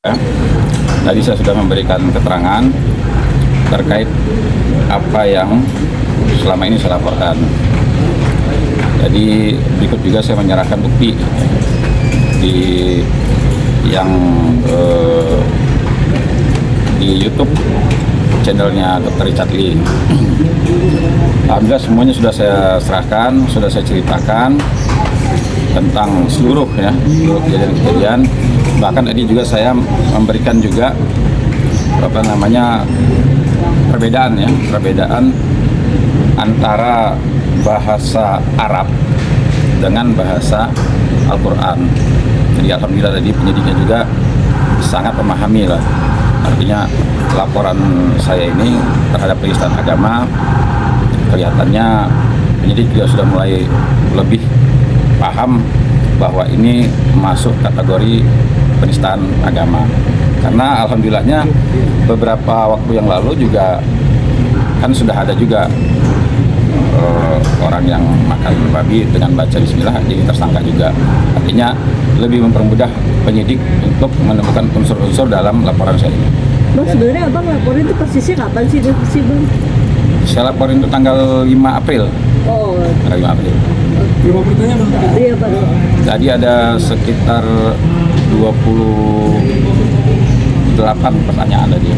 Ya, tadi saya sudah memberikan keterangan terkait apa yang selama ini saya laporkan. Jadi berikut juga saya menyerahkan bukti di yang di YouTube channelnya Dr. Richard Lee. Alhamdulillah semuanya sudah saya serahkan, sudah saya ceritakan tentang seluruh kejadian-kejadian. Bahkan tadi juga saya memberikan juga perbedaan antara bahasa Arab dengan bahasa Al-Quran. Jadi alhamdulillah tadi penyidiknya juga sangat memahami lah. Artinya laporan saya ini terhadap penistaan agama, kelihatannya penyidik juga sudah mulai lebih paham bahwa ini masuk kategori penistaan agama. Karena alhamdulillahnya beberapa waktu yang lalu juga kan sudah ada juga orang yang makan babi dengan baca bismillah jadi tersangka juga. Artinya lebih mempermudah penyidik untuk menemukan unsur-unsur dalam laporan saya ini. Bang, sebenarnya abang laporin itu persisnya kapan sih bang? Saya laporin itu tanggal 5 April. Oh. Tanggal 5 April. Berapa pertanyaan bang? Iya bang. Tadi ada sekitar 28 pertanyaan tadi.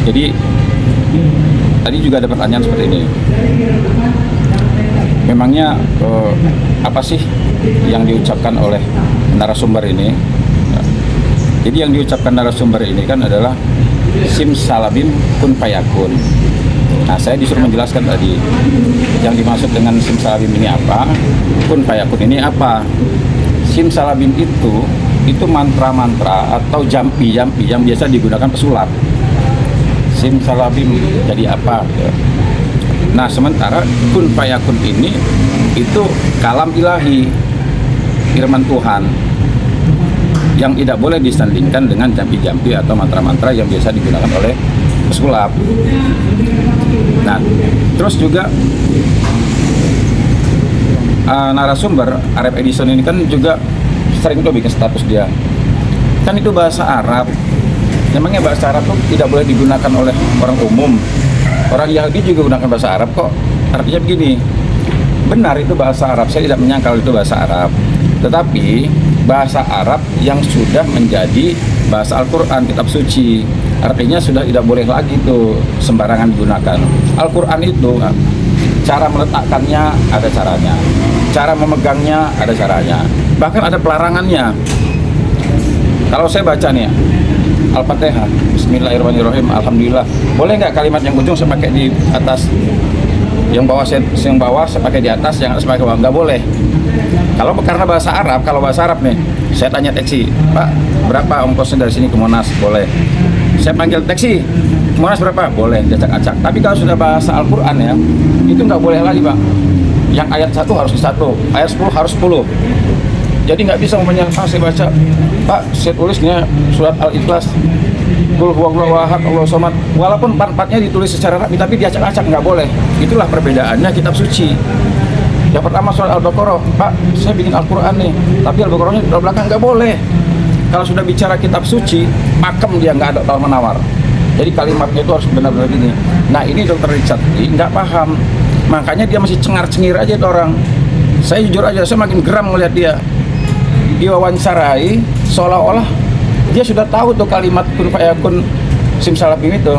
Jadi tadi juga ada pertanyaan seperti ini. Memangnya apa sih yang diucapkan oleh narasumber ini? Jadi yang diucapkan narasumber ini kan adalah simsalabim kun fayakun. Nah, saya disuruh menjelaskan tadi yang dimaksud dengan simsalabim ini apa, kun fayakun ini apa. Simsalabim itu mantra-mantra atau jampi-jampi yang biasa digunakan pesulap. Simsalabim jadi apa? Nah, sementara kun fayakun ini itu kalam ilahi, firman Tuhan, yang tidak boleh disandingkan dengan jampi-jampi atau mantra-mantra yang biasa digunakan oleh pesulap. Nah, terus juga narasumber Arif Edison ini kan juga sering tuh bikin status dia. Kan itu bahasa Arab. Memangnya bahasa Arab tuh tidak boleh digunakan oleh orang umum. Orang Yahudi juga gunakan bahasa Arab kok. Artinya begini, benar itu bahasa Arab. Saya tidak menyangkal itu bahasa Arab. Tetapi bahasa Arab yang sudah menjadi bahasa Al-Quran, kitab suci. Artinya sudah tidak boleh lagi tuh sembarangan digunakan. Al-Quran itu cara meletakkannya ada caranya, cara memegangnya ada caranya, bahkan ada pelarangannya. Kalau saya baca nih Al-Fatihah, Bismillahirrahmanirrahim, Alhamdulillah, boleh nggak kalimat yang ujung saya pakai di atas, yang bawah saya pakai di atas, yang atas pakai bawah? Nggak boleh. Kalau karena bahasa Arab, kalau bahasa Arab nih, saya tanya taksi, Pak, berapa ongkosnya dari sini ke Monas? Boleh. Saya panggil taksi, Monas berapa? Boleh, diacak-acak. Tapi kalau sudah bahasa Al-Quran ya, itu nggak boleh lagi, Pak. Yang ayat 1 harus di 1, ayat 10 harus 10. Jadi nggak bisa saya baca, Pak, saya tulisnya surat Al-Ikhlas, Qul huwallahu ahad, Allahu samad. Walaupun part-partnya ditulis secara rapi, tapi diacak-acak nggak boleh. Itulah perbedaannya kitab suci. Yang pertama surat Al-Baqarah, Pak, saya bikin Al-Quran nih, tapi Al-Baqarahnya di belakang, nggak boleh. Kalau sudah bicara kitab suci, pakem dia, nggak ada tawar-menawar. Jadi kalimatnya itu harus benar-benar gini. Nah, ini Dr. Richard Lee nggak paham, makanya dia masih cengar-cengir aja itu orang. Saya jujur aja, saya makin geram melihat dia. Diwawancarai, seolah-olah dia sudah tahu tuh kalimat kun fayakun simsalabim itu.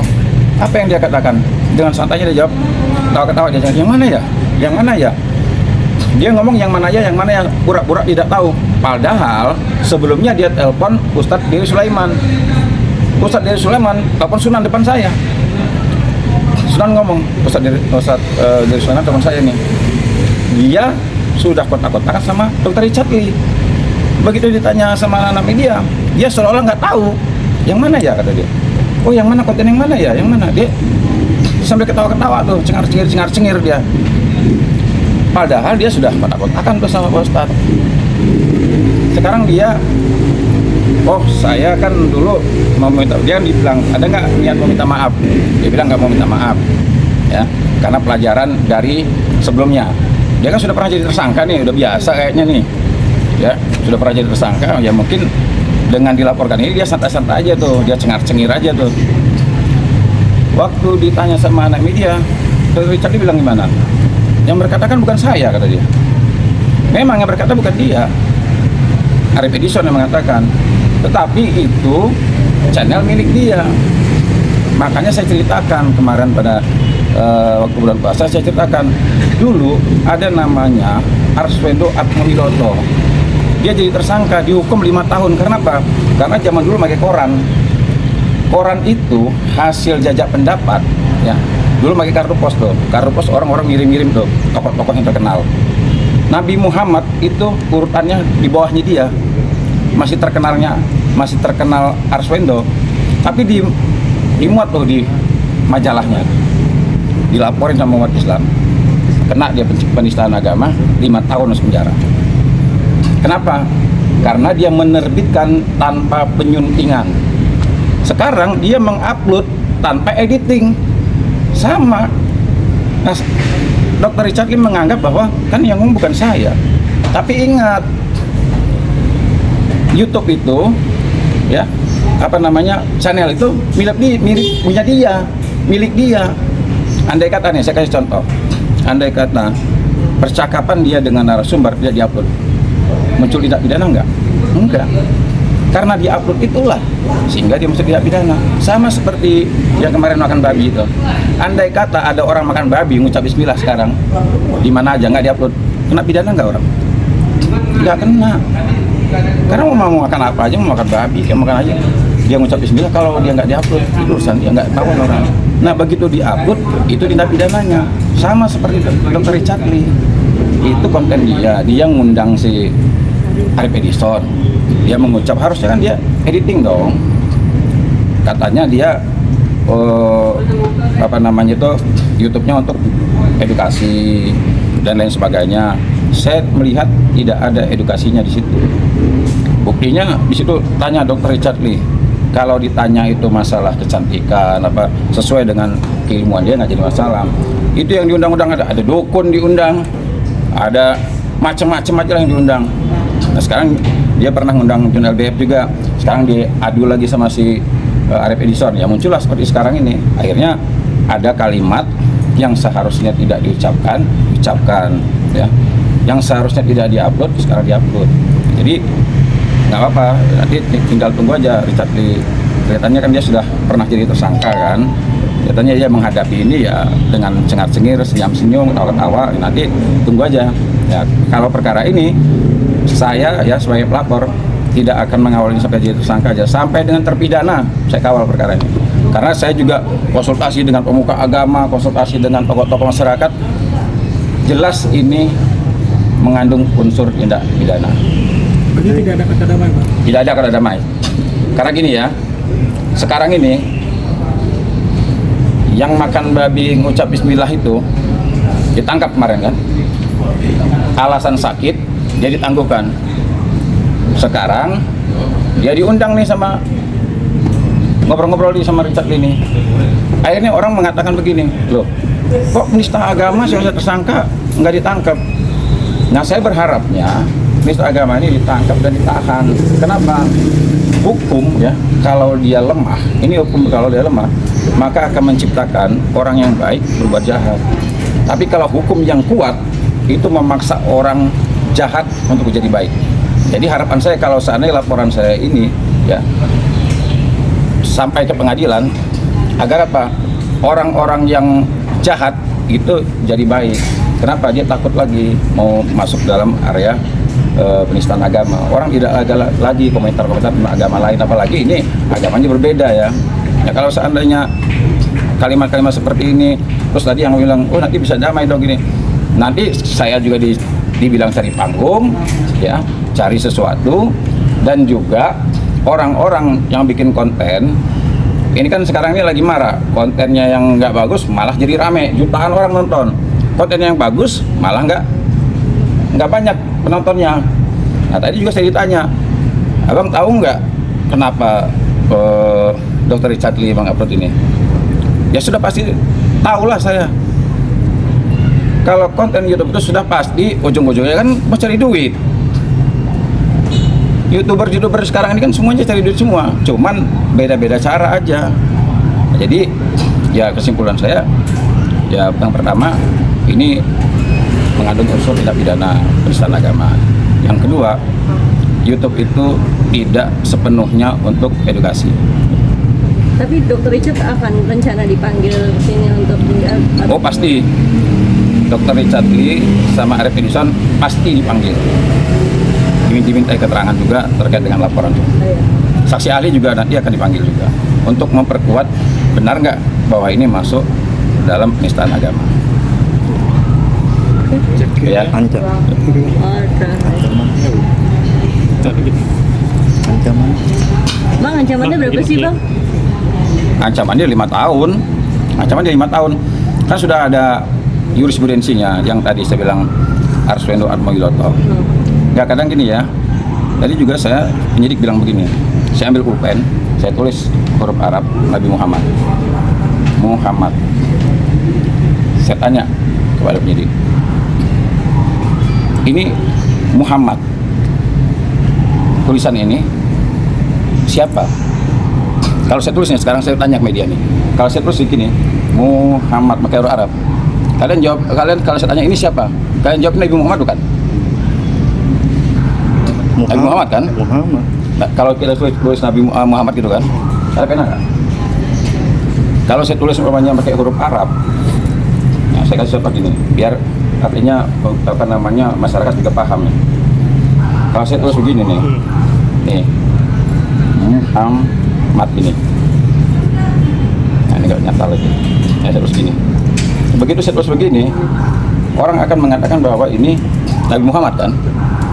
Apa yang dia katakan? Dengan santainya dia jawab, tawa-ketawa dia jawab, yang mana ya? Yang mana ya? Dia ngomong yang mana ya, pura-pura tidak tahu. Padahal sebelumnya dia telepon Ustadz Diri Sulaiman. Ustadz Diri Sulaiman telepon Sunan depan saya. Sunan ngomong, Ustadz Diri Sulaiman telepon saya nih. Dia sudah kontak-kontakan sama Dr. Richard Lee. Begitu ditanya sama anak media, dia seolah-olah nggak tahu. Yang mana ya, kata dia. Oh, yang mana, konten yang mana ya? Yang mana? Dia sambil ketawa-ketawa tuh, cengar-cengir dia. Padahal dia sudah kontak-kontakan tuh sama Pak Ustadz. Sekarang dia, oh saya kan dulu mau minta, dia dibilang ada nggak niat mau minta maaf? Dia bilang nggak mau minta maaf, ya, karena pelajaran dari sebelumnya. Dia kan sudah pernah jadi tersangka nih, udah biasa kayaknya nih, ya, sudah pernah jadi tersangka, ya mungkin dengan dilaporkan ini dia santai-santai aja tuh, dia cengar-cengir aja tuh. Waktu ditanya sama anak media, Dr. Richard bilang gimana? Yang berkata kan bukan saya, kata dia. Memang yang berkata bukan dia, Arief Edison yang mengatakan, tetapi itu channel milik dia. Makanya saya ceritakan kemarin pada waktu bulan puasa, saya ceritakan dulu ada namanya Arswendo Atmowiloto. Dia jadi tersangka, dihukum 5 tahun. Karena apa? Karena zaman dulu pakai koran. Koran itu hasil jajak pendapat, ya. Dulu pakai kartu pos tuh. Kartu pos orang-orang ngirim-ngirim tuh, tokoh-tokoh yang terkenal. Nabi Muhammad itu urutannya di bawahnya dia. Masih terkenal Arswendo. Tapi dimuat tuh di majalahnya. Dilaporin sama umat Islam. Kena dia penistaan agama, 5 tahun masuk penjara. Kenapa? Karena dia menerbitkan tanpa penyuntingan. Sekarang dia mengupload tanpa editing. Sama. Nah, Dr. Richard Lee menganggap bahwa kan yang ngomong bukan saya. Tapi ingat, YouTube itu, ya, channel itu milik dia. Andai kata nih, saya kasih contoh. Andai kata percakapan dia dengan narasumber tidak diupload, muncul tindak pidana enggak? Karena diupload itulah sehingga dia masuk tindak pidana. Sama seperti yang kemarin makan babi itu. Andai kata ada orang makan babi ngucap bismillah sekarang di mana aja nggak diupload, kena pidana nggak orang? Nggak kena. Karena mau makan apa aja, mau makan babi kayak makan aja, dia ngucap bismillah. Kalau dia nggak diupload, itu urusan dia, nggak tahu orang. Nah begitu diupload itu tindak pidananya. Sama seperti Dr. Richard Lee, itu konten dia ngundang si Arief Edison, dia mengucap, harusnya kan dia editing dong. Katanya dia YouTube-nya untuk edukasi dan lain sebagainya. Saya melihat tidak ada edukasinya di situ. Buktinya di situ tanya Dr. Richard Lee, kalau ditanya itu masalah kecantikan sesuai dengan keilmuan dia nggak jadi masalah. Itu yang diundang-undang ada dukun diundang, ada macam-macam aja yang diundang. Nah sekarang dia pernah ngundang Jun LBF juga. Sekarang diadu lagi sama si Arief Edison. Ya muncullah seperti sekarang ini. Akhirnya ada kalimat yang seharusnya tidak diucapkan, ya. Yang seharusnya tidak diupload, sekarang diupload. Jadi nggak apa-apa. Nanti tinggal tunggu aja Richard Lee. Kelihatannya kan dia sudah pernah jadi tersangka kan. Kelihatannya dia menghadapi ini ya dengan cengar-cengir, senyum-senyum, ketawa-ketawa. Nanti tunggu aja. Ya kalau perkara ini saya ya sebagai pelapor tidak akan mengawalnya sampai jadi tersangka aja, sampai dengan terpidana saya kawal perkara ini. Karena saya juga konsultasi dengan pemuka agama, konsultasi dengan tokoh-tokoh masyarakat, jelas ini mengandung unsur tindak pidana. Jadi tidak ada kata damai, Pak? Tidak ada kata damai. Karena gini ya, sekarang ini yang makan babi ngucap bismillah itu ditangkap kemarin kan, alasan sakit dia ditangguhkan. Sekarang dia diundang nih sama ngobrol-ngobrol sama Richard Lee nih. Akhirnya orang mengatakan begini, loh kok penista agama saya tersangka nggak ditangkap? Nah saya berharapnya penista agama ini ditangkap dan ditahan. Kenapa? Hukum ya kalau dia lemah, ini hukum kalau dia lemah maka akan menciptakan orang yang baik berbuat jahat. Tapi kalau hukum yang kuat itu memaksa orang jahat untuk menjadi baik. Jadi harapan saya kalau seandainya laporan saya ini ya sampai ke pengadilan agar apa? Orang-orang yang jahat itu jadi baik. Kenapa? Dia takut lagi mau masuk dalam area penistaan agama. Orang tidak ada lagi komentar-komentar tentang agama lain, apalagi ini agamanya berbeda ya. Ya kalau seandainya kalimat-kalimat seperti ini, terus tadi yang bilang, oh nanti bisa damai dong gini. Nanti saya juga dibilang cari panggung, ya, cari sesuatu, dan juga orang-orang yang bikin konten. Ini kan sekarang ini lagi marah, kontennya yang nggak bagus malah jadi rame, jutaan orang nonton. Konten yang bagus malah nggak banyak penontonnya. Nah tadi juga saya ditanya, abang tahu nggak kenapa Dr. Richard Lee mengupload ini? Ya sudah pasti tahulah saya. Kalau konten YouTube itu sudah pasti ujung-ujungnya kan mau cari duit. YouTuber sekarang ini kan semuanya cari duit semua, cuman beda-beda cara aja. Jadi ya kesimpulan saya, ya yang pertama ini mengandung unsur tindak pidana penistaan agama. Yang kedua, YouTube itu tidak sepenuhnya untuk edukasi. Tapi Dr. Richard akan rencana dipanggil ke sini untuk Oh pasti, Dr. Richard Lee sama Arif Edison pasti dipanggil. Dimintai keterangan juga terkait dengan laporan itu. Saksi ahli juga nanti akan dipanggil juga untuk memperkuat benar nggak bahwa ini masuk dalam penistaan agama. Ya. Ancaman. Bang, ancamannya berapa sih bang? Ancamannya 5 tahun. Ancamannya 5 tahun. Kan sudah ada jurisprudensinya yang tadi saya bilang Arswendo Atmowiloto. Ya kadang gini ya. Tadi juga saya penyidik bilang begini. Saya ambil pulpen, saya tulis huruf Arab Nabi Muhammad. Muhammad. Saya tanya kepada penyidik. Ini Muhammad. Tulisan ini siapa? Kalau saya tulisnya sekarang saya tanya ke media nih. Kalau saya tulis begini, Muhammad pakai huruf Arab. Kalian jawab, kalau saya tanya ini siapa? Kalian jawab Nabi Muhammad bukan? Nabi Muhammad kan? Muhammad. Nah, kalau kita tulis Nabi Muhammad gitu kan, ada pena nggak? Kalau saya tulis umpamanya pakai huruf Arab, nah saya kasih contoh gini, biar artinya apa namanya masyarakat juga paham nih. Kalau saya tulis begini nih Muhammad ini, nah ini nggak nyata lagi. Ya, saya tulis gini. Begitu saya tulis begini, orang akan mengatakan bahwa ini Nabi Muhammad kan?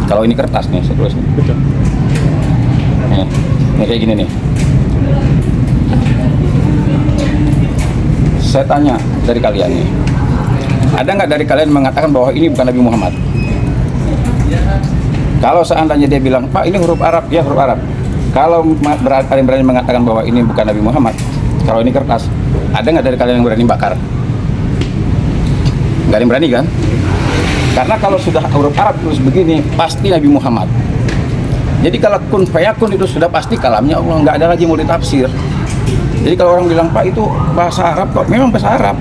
Kalau ini kertas nih, saya tulis nih. Betul. Nih kayak gini nih. Saya tanya dari kalian nih, ada nggak dari kalian mengatakan bahwa ini bukan Nabi Muhammad? Kalau seandainya dia bilang, Pak ini huruf Arab, ya huruf Arab. Kalau kalian berani mengatakan bahwa ini bukan Nabi Muhammad, kalau ini kertas, ada nggak dari kalian yang berani bakar? Nggak ada yang berani kan? Karena kalau sudah huruf Arab terus begini, pasti Nabi Muhammad. Jadi kalau kun fayakun itu sudah pasti kalamnya Allah, nggak ada lagi mau ditafsir. Jadi kalau orang bilang, Pak itu bahasa Arab kok, memang bahasa Arab.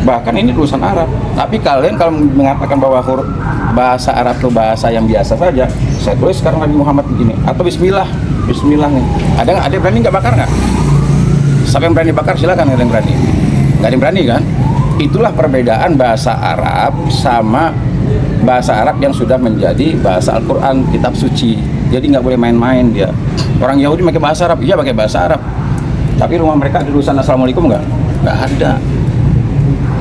Bahkan ini tulisan Arab. Tapi kalian kalau mengatakan bahwa huruf bahasa Arab itu bahasa yang biasa saja, saya tulis sekarang Nabi Muhammad begini. Atau Bismillah nih. Ada yang berani nggak bakar nggak? Siapa yang berani bakar silakan, ada yang berani. Nggak ada yang berani kan? Itulah perbedaan bahasa Arab sama bahasa Arab yang sudah menjadi bahasa Al-Quran, kitab suci. Jadi nggak boleh main-main dia. Orang Yahudi pakai bahasa Arab, iya pakai bahasa Arab. Tapi rumah mereka ada tulisan Assalamualaikum nggak? Nggak ada.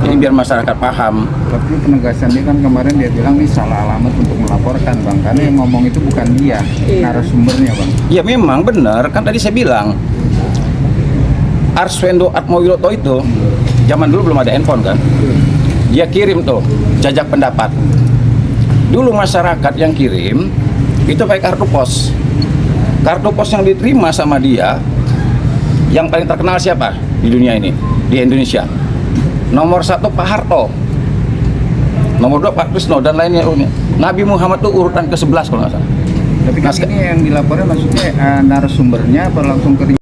Jadi biar masyarakat paham. Tapi penegasan dia kan kemarin dia bilang ini salah alamat untuk melaporkan bang, karena yang ngomong itu bukan dia, narasumbernya bang. Ya memang benar, kan tadi saya bilang Arswendo Atmowiloto itu zaman dulu belum ada handphone kan, dia kirim tuh jajak pendapat. Dulu masyarakat yang kirim itu pakai kartu pos. Kartu pos yang diterima sama dia, yang paling terkenal siapa di dunia ini, di Indonesia? Nomor 1 Pak Harto, nomor 2 Pak Krisno, dan lainnya. Nabi Muhammad tuh urutan ke-11 kalau nggak salah. Tapi kan ini yang dilaporkan maksudnya narasumbernya atau langsung ke